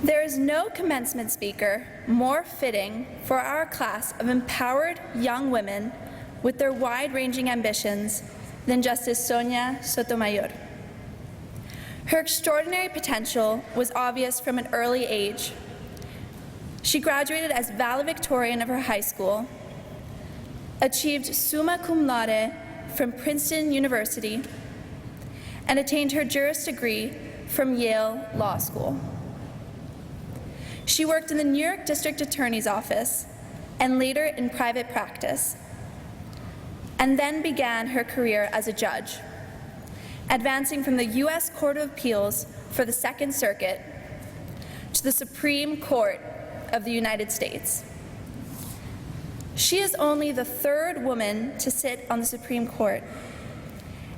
There is no commencement speaker more fitting for our class of empowered young women with their wide-ranging ambitions than Justice Sonia Sotomayor. Her extraordinary potential was obvious from an early age. She graduated as valedictorian of her high school, achieved summa cum laude from Princeton University, and attained her Juris degree from Yale Law School. She worked in the New York District Attorney's Office and later in private practice, and then began her career as a judge, advancing from the U.S. Court of Appeals for the Second Circuit to the Supreme Court of the United States. She is only the third woman to sit on the Supreme Court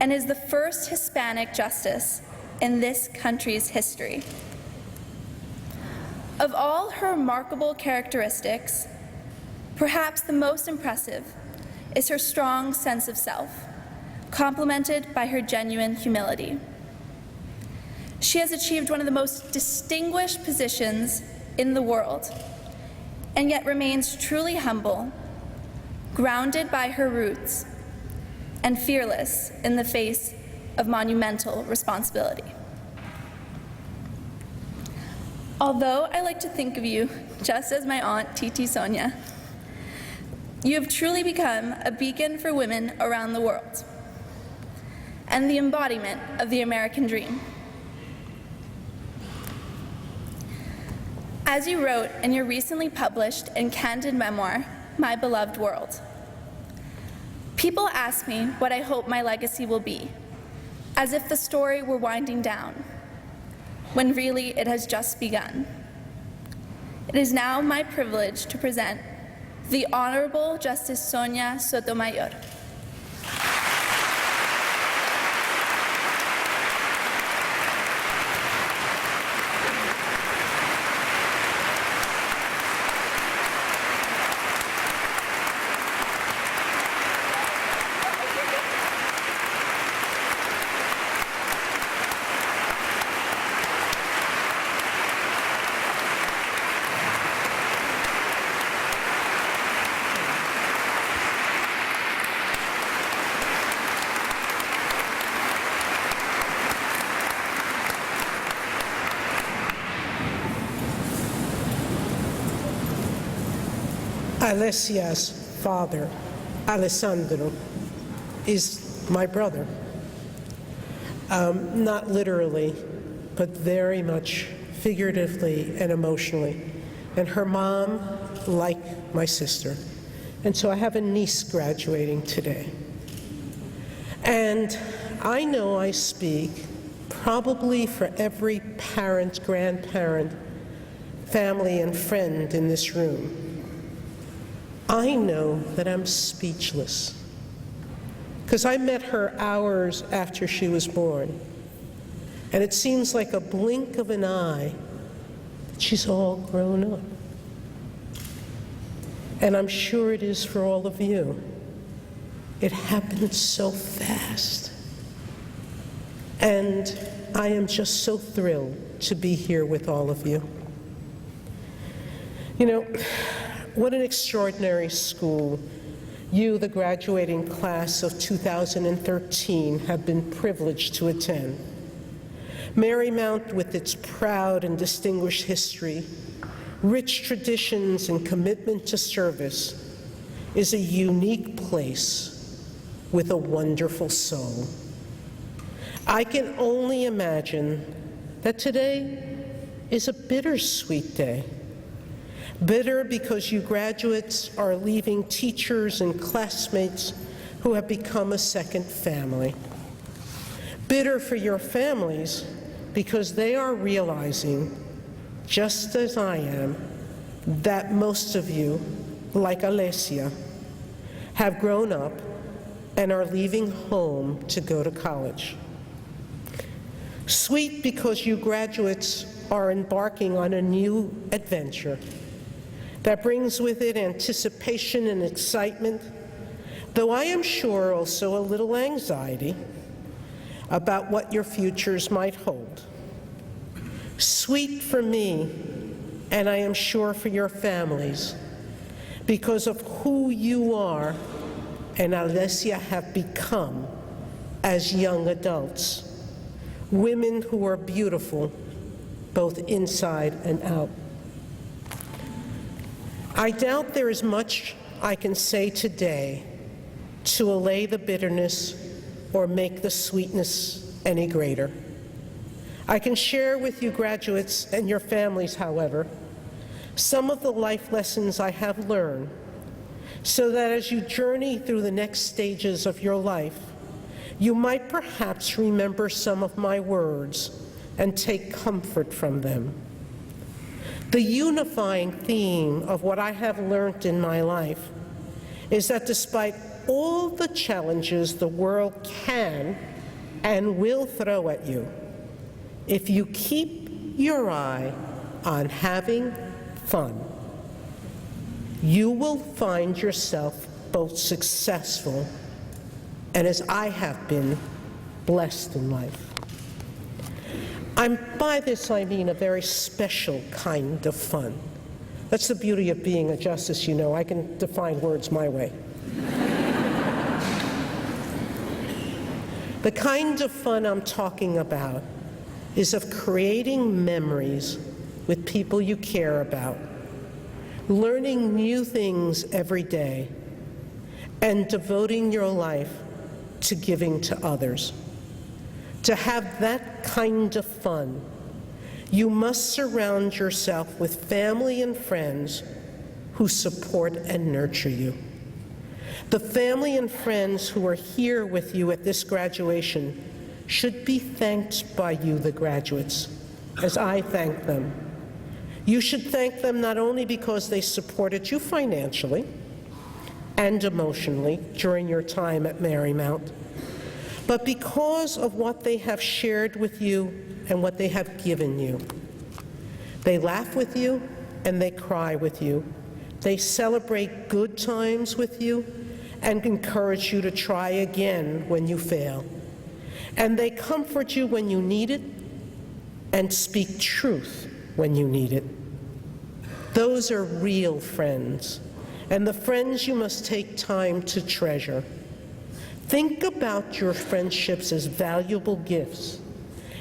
and is the first Hispanic justice in this country's history. Of all her remarkable characteristics, perhaps the most impressive is her strong sense of self, complemented by her genuine humility. She has achieved one of the most distinguished positions in the world, and yet remains truly humble, grounded by her roots, and fearless in the face of monumental responsibility. Although I like to think of you just as my aunt, Titi Sonia, you have truly become a beacon for women around the world and the embodiment of the American dream. As you wrote in your recently published and candid memoir, My Beloved World, people ask me what I hope my legacy will be, as if the story were winding down, when really it has just begun. It is now my privilege to present the Honorable Justice Sonia Sotomayor. Alessia's father, Alessandro, is my brother. Not literally, but very much figuratively and emotionally. And her mom, like my sister. And so I have a niece graduating today. And I know I speak probably for every parent, grandparent, family, and friend in this room. I know that I'm speechless, because I met her hours after she was born, and it seems like a blink of an eye that she's all grown up. And I'm sure it is for all of you. It happened so fast. And I am just so thrilled to be here with all of you. You know, what an extraordinary school you, the graduating class of 2013, have been privileged to attend. Marymount, with its proud and distinguished history, rich traditions, and commitment to service, is a unique place with a wonderful soul. I can only imagine that today is a bittersweet day. Bitter because you graduates are leaving teachers and classmates who have become a second family. Bitter for your families because they are realizing, just as I am, that most of you, like Alessia, have grown up and are leaving home to go to college. Sweet because you graduates are embarking on a new adventure that brings with it anticipation and excitement, though I am sure also a little anxiety about what your futures might hold. Sweet for me and I am sure for your families, because of who you are and Alessia have become as young adults, women who are beautiful both inside and out. I doubt there is much I can say today to allay the bitterness or make the sweetness any greater. I can share with you graduates and your families, however, some of the life lessons I have learned, so that as you journey through the next stages of your life, you might perhaps remember some of my words and take comfort from them. The unifying theme of what I have learned in my life is that despite all the challenges the world can and will throw at you, if you keep your eye on having fun, you will find yourself both successful and, as I have been, blessed in life. By this I mean a very special kind of fun. That's the beauty of being a justice, you know. I can define words my way. The kind of fun I'm talking about is of creating memories with people you care about, learning new things every day, and devoting your life to giving to others. To have that kind of fun, you must surround yourself with family and friends who support and nurture you. The family and friends who are here with you at this graduation should be thanked by you, the graduates, as I thank them. You should thank them not only because they supported you financially and emotionally during your time at Marymount, but because of what they have shared with you and what they have given you. They laugh with you and they cry with you. They celebrate good times with you and encourage you to try again when you fail. And they comfort you when you need it and speak truth when you need it. Those are real friends, and the friends you must take time to treasure. Think about your friendships as valuable gifts,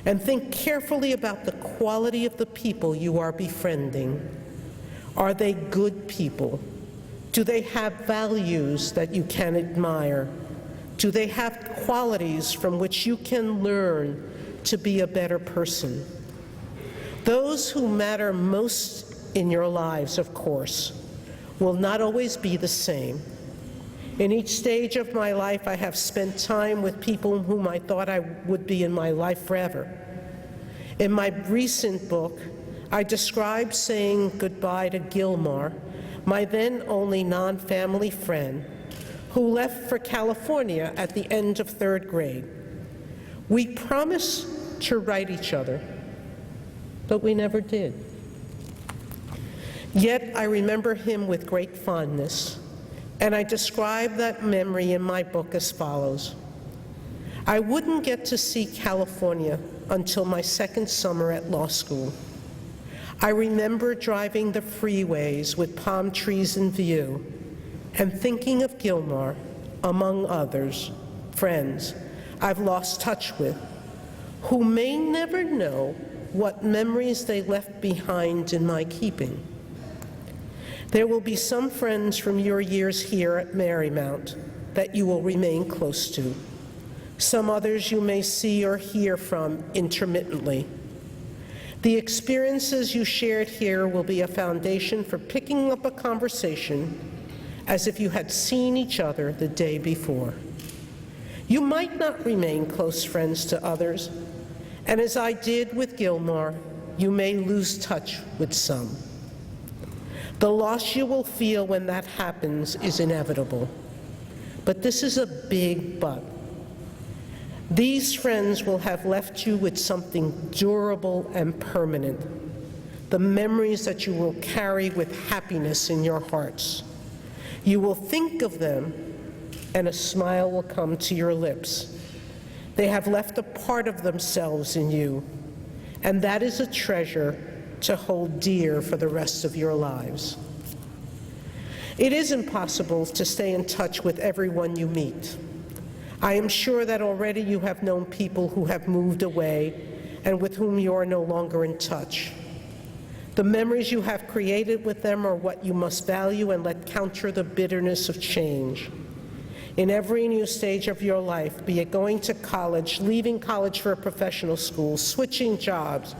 and think carefully about the quality of the people you are befriending. Are they good people? Do they have values that you can admire? Do they have qualities from which you can learn to be a better person? Those who matter most in your lives, of course, will not always be the same. In each stage of my life, I have spent time with people whom I thought I would be in my life forever. In my recent book, I described saying goodbye to Gilmar, my then only non-family friend, who left for California at the end of 3rd grade. We promised to write each other, but we never did. Yet I remember him with great fondness, and I describe that memory in my book as follows. I wouldn't get to see California until my 2nd summer at law school. I remember driving the freeways with palm trees in view and thinking of Gilmar, among others, friends I've lost touch with, who may never know what memories they left behind in my keeping. There will be some friends from your years here at Marymount that you will remain close to. Some others you may see or hear from intermittently. The experiences you shared here will be a foundation for picking up a conversation as if you had seen each other the day before. You might not remain close friends to others, and as I did with Gilmar, you may lose touch with some. The loss you will feel when that happens is inevitable. But this is a big but. These friends will have left you with something durable and permanent, the memories that you will carry with happiness in your hearts. You will think of them, and a smile will come to your lips. They have left a part of themselves in you, and that is a treasure to hold dear for the rest of your lives. It is impossible to stay in touch with everyone you meet. I am sure that already you have known people who have moved away and with whom you are no longer in touch. The memories you have created with them are what you must value and let counter the bitterness of change. In every new stage of your life, be it going to college, leaving college for a professional school, switching jobs,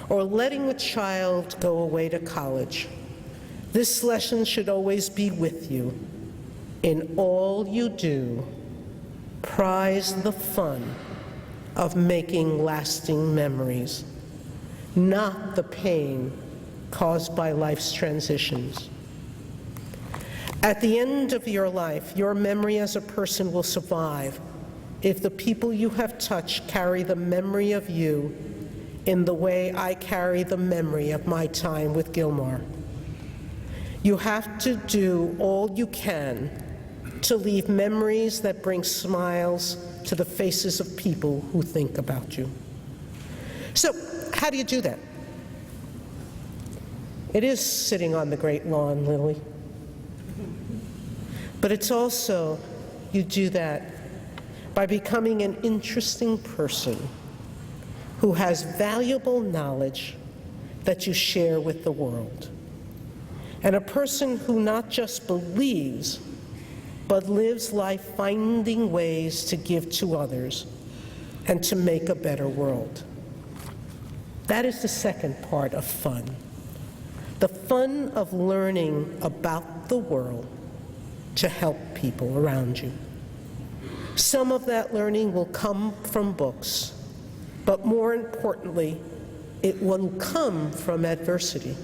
or letting a child go away to college, this lesson should always be with you. In all you do, prize the fun of making lasting memories, not the pain caused by life's transitions. At the end of your life, your memory as a person will survive if the people you have touched carry the memory of you in the way I carry the memory of my time with Gilmar. You have to do all you can to leave memories that bring smiles to the faces of people who think about you. So, how do you do that? It is sitting on the great lawn, Lily. But it's also, you do that by becoming an interesting person who has valuable knowledge that you share with the world. And a person who not just believes, but lives life finding ways to give to others and to make a better world. That is the second part of fun. The fun of learning about the world to help people around you. Some of that learning will come from books, but more importantly, it will come from adversity.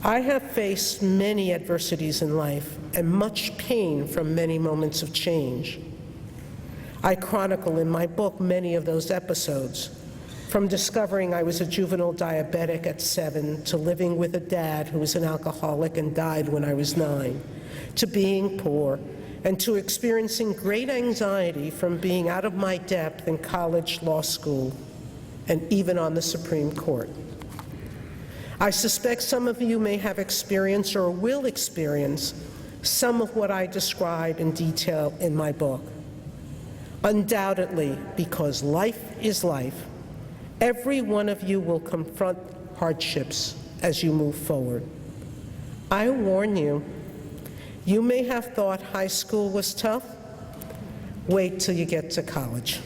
I have faced many adversities in life and much pain from many moments of change. I chronicle in my book many of those episodes, from discovering I was a juvenile diabetic at 7, to living with a dad who was an alcoholic and died when I was 9, to being poor, and to experiencing great anxiety from being out of my depth in college, law school, and even on the Supreme Court. I suspect some of you may have experienced or will experience some of what I describe in detail in my book. Undoubtedly, because life is life, every one of you will confront hardships as you move forward. I warn you, you may have thought high school was tough. Wait till you get to college.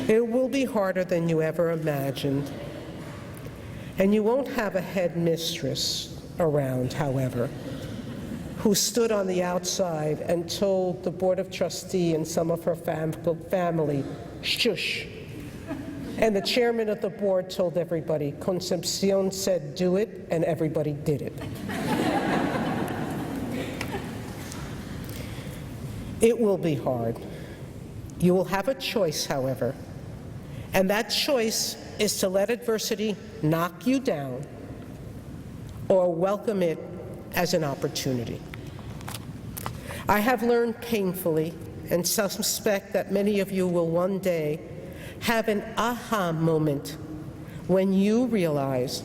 It will be harder than you ever imagined. And you won't have a headmistress around, however, who stood on the outside and told the Board of Trustees and some of her family, shush. And the chairman of the board told everybody, Concepcion said do it, and everybody did it. It will be hard. You will have a choice, however, and that choice is to let adversity knock you down or welcome it as an opportunity. I have learned painfully, and suspect that many of you will one day have an aha moment when you realize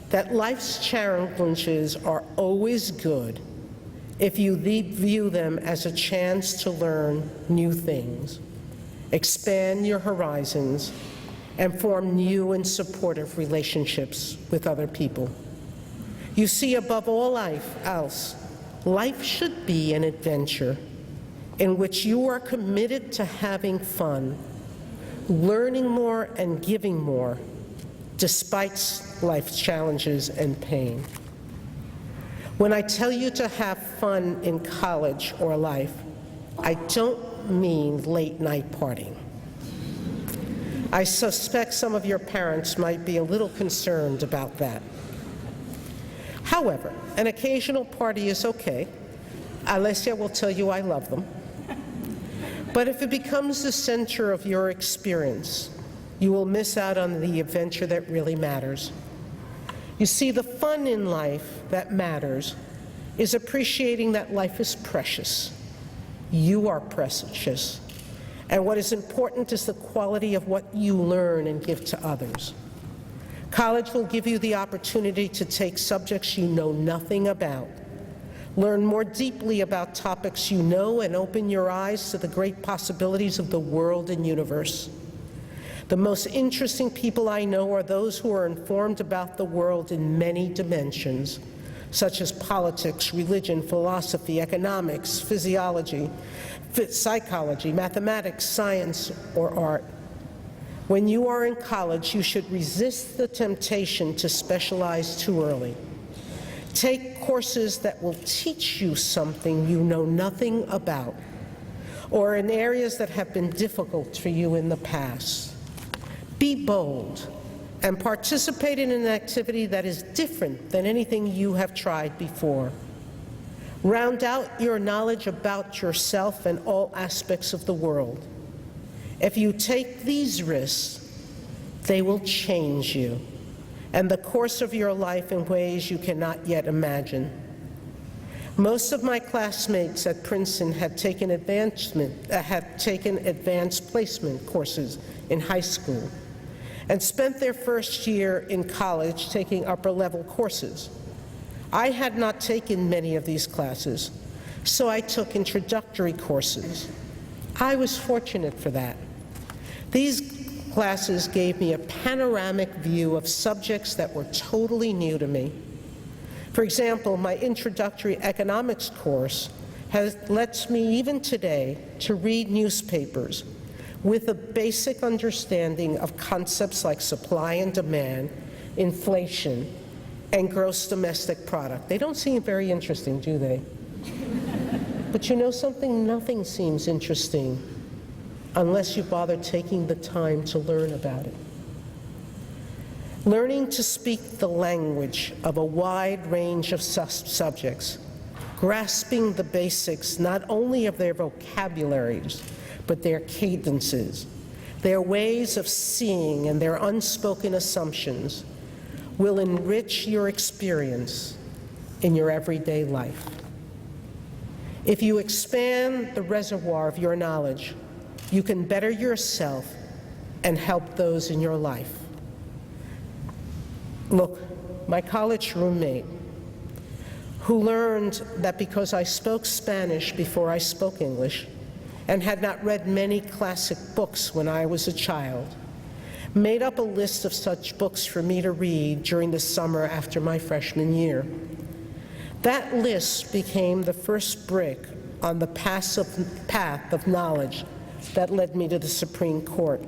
that life's challenges are always good if you view them as a chance to learn new things, expand your horizons, and form new and supportive relationships with other people. You see, above all else, life should be an adventure in which you are committed to having fun, learning more and giving more, despite life's challenges and pain. When I tell you to have fun in college or life, I don't mean late-night partying. I suspect some of your parents might be a little concerned about that. However, an occasional party is okay. Alessia will tell you I love them. But if it becomes the center of your experience, you will miss out on the adventure that really matters. You see, the fun in life that matters is appreciating that life is precious. You are precious. And what is important is the quality of what you learn and give to others. College will give you the opportunity to take subjects you know nothing about, learn more deeply about topics you know, and open your eyes to the great possibilities of the world and universe. The most interesting people I know are those who are informed about the world in many dimensions, such as politics, religion, philosophy, economics, physiology, psychology, mathematics, science, or art. When you are in college, you should resist the temptation to specialize too early. Take courses that will teach you something you know nothing about, or in areas that have been difficult for you in the past. Be bold and participate in an activity that is different than anything you have tried before. Round out your knowledge about yourself and all aspects of the world. If you take these risks, they will change you and the course of your life in ways you cannot yet imagine. Most of my classmates at Princeton had taken advanced placement courses in high school and spent their first year in college taking upper-level courses. I had not taken many of these classes, so I took introductory courses. I was fortunate for that. These classes gave me a panoramic view of subjects that were totally new to me. For example, my introductory economics course lets me even today to read newspapers with a basic understanding of concepts like supply and demand, inflation, and gross domestic product. They don't seem very interesting, do they? But you know something? Nothing seems interesting unless you bother taking the time to learn about it. Learning to speak the language of a wide range of subjects, grasping the basics not only of their vocabularies, but their cadences, their ways of seeing and their unspoken assumptions, will enrich your experience in your everyday life. If you expand the reservoir of your knowledge, you can better yourself and help those in your life. Look, my college roommate, who learned that because I spoke Spanish before I spoke English and had not read many classic books when I was a child, made up a list of such books for me to read during the summer after my freshman year. That list became the first brick on the path of knowledge that led me to the Supreme Court.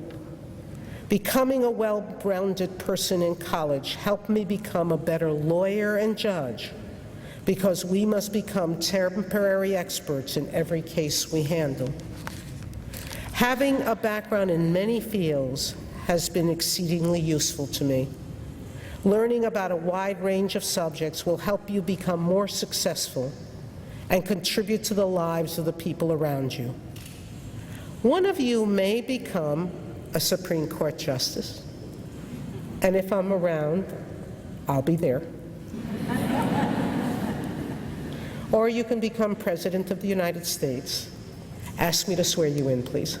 Becoming a well-rounded person in college helped me become a better lawyer and judge, because we must become temporary experts in every case we handle. Having a background in many fields has been exceedingly useful to me. Learning about a wide range of subjects will help you become more successful and contribute to the lives of the people around you. One of you may become a Supreme Court justice, and if I'm around, I'll be there. Or you can become President of the United States. Ask me to swear you in, please.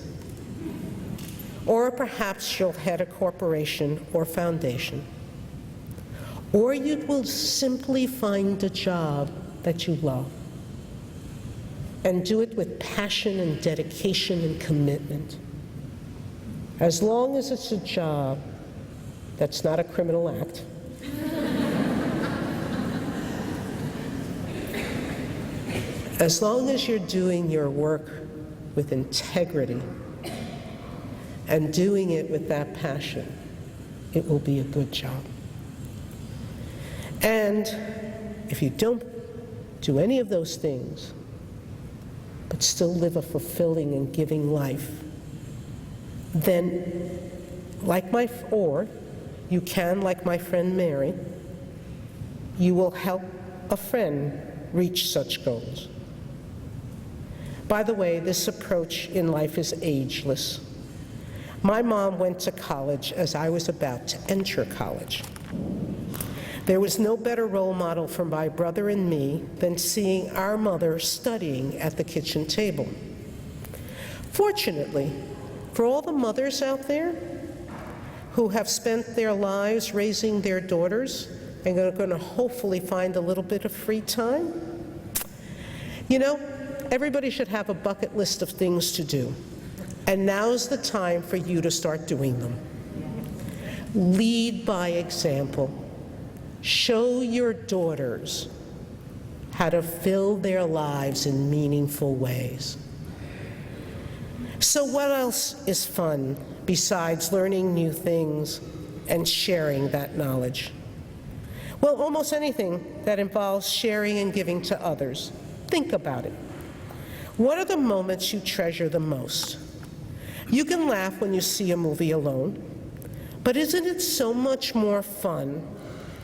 Or perhaps you'll head a corporation or foundation. Or you will simply find a job that you love and do it with passion and dedication and commitment. As long as it's a job that's not a criminal act, as long as you're doing your work with integrity and doing it with that passion, it will be a good job. And if you don't do any of those things, but still live a fulfilling and giving life, then you can, like my friend Mary, you will help a friend reach such goals. By the way, this approach in life is ageless. My mom went to college as I was about to enter college. There was no better role model for my brother and me than seeing our mother studying at the kitchen table. Fortunately, For all the mothers out there who have spent their lives raising their daughters and are going to hopefully find a little bit of free time, you know, everybody should have a bucket list of things to do. And now's the time for you to start doing them. Lead by example. Show your daughters how to fill their lives in meaningful ways. So what else is fun besides learning new things and sharing that knowledge? Well, almost anything that involves sharing and giving to others. Think about it. What are the moments you treasure the most? You can laugh when you see a movie alone, but isn't it so much more fun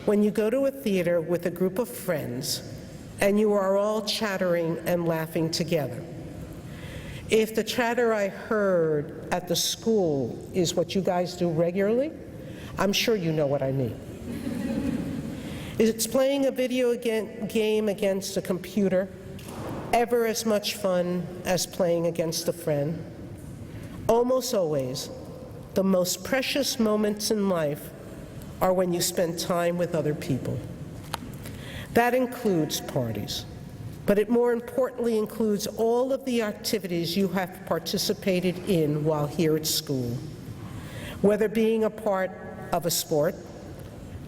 when you go to a theater with a group of friends and you are all chattering and laughing together? If the chatter I heard at the school is what you guys do regularly, I'm sure you know what I mean. Is playing a video game against a computer ever as much fun as playing against a friend? Almost always, the most precious moments in life are when you spend time with other people. That includes parties, but it more importantly includes all of the activities you have participated in while here at school. Whether being a part of a sport,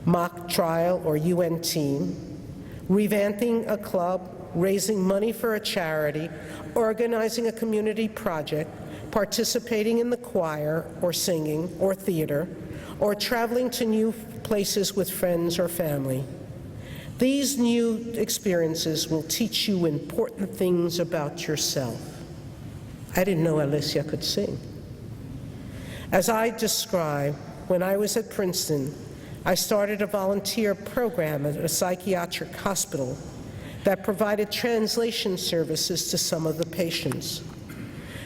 mock trial or UN team, revamping a club, raising money for a charity, organizing a community project, participating in the choir or singing or theater, or traveling to new places with friends or family. These new experiences will teach you important things about yourself. I didn't know Alicia could sing. As I described, when I was at Princeton, I started a volunteer program at a psychiatric hospital that provided translation services to some of the patients.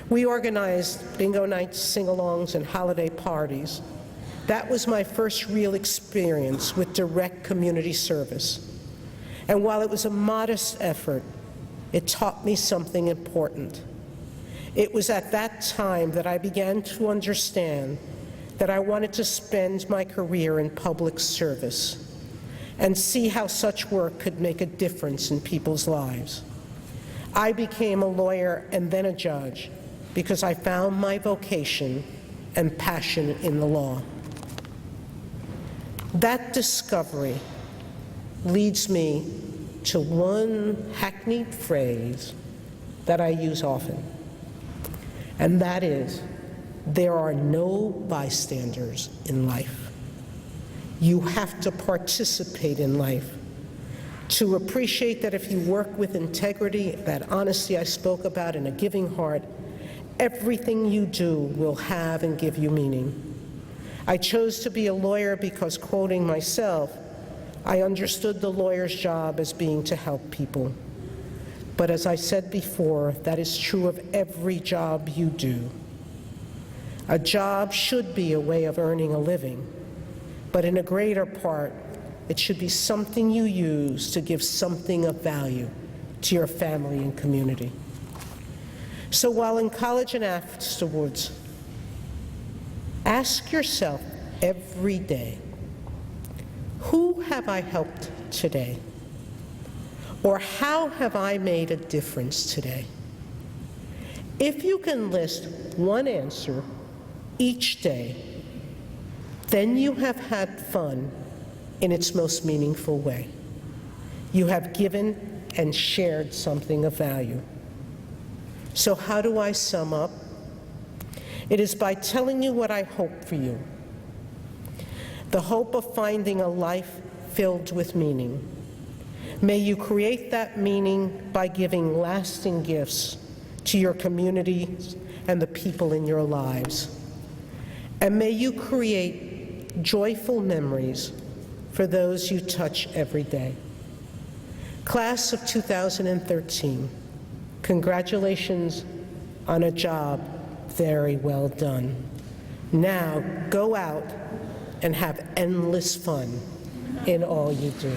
We organized bingo nights, sing-alongs, and holiday parties. That was my first real experience with direct community service. And while it was a modest effort, it taught me something important. It was at that time that I began to understand that I wanted to spend my career in public service and see how such work could make a difference in people's lives. I became a lawyer and then a judge because I found my vocation and passion in the law. That discovery leads me to one hackneyed phrase that I use often, and that is, there are no bystanders in life. You have to participate in life to appreciate that if you work with integrity, that honesty I spoke about, and a giving heart, everything you do will have and give you meaning. I chose to be a lawyer because, quoting myself, I understood the lawyer's job as being to help people. But as I said before, that is true of every job you do. A job should be a way of earning a living, but in a greater part, it should be something you use to give something of value to your family and community. So while in college and afterwards, ask yourself every day, who have I helped today? Or how have I made a difference today? If you can list one answer each day, then you have had fun in its most meaningful way. You have given and shared something of value. So how do I sum up? It is by telling you what I hope for you. The hope of finding a life filled with meaning. May you create that meaning by giving lasting gifts to your communities and the people in your lives. And may you create joyful memories for those you touch every day. Class of 2013, congratulations on a job very well done. Now go out and have endless fun in all you do.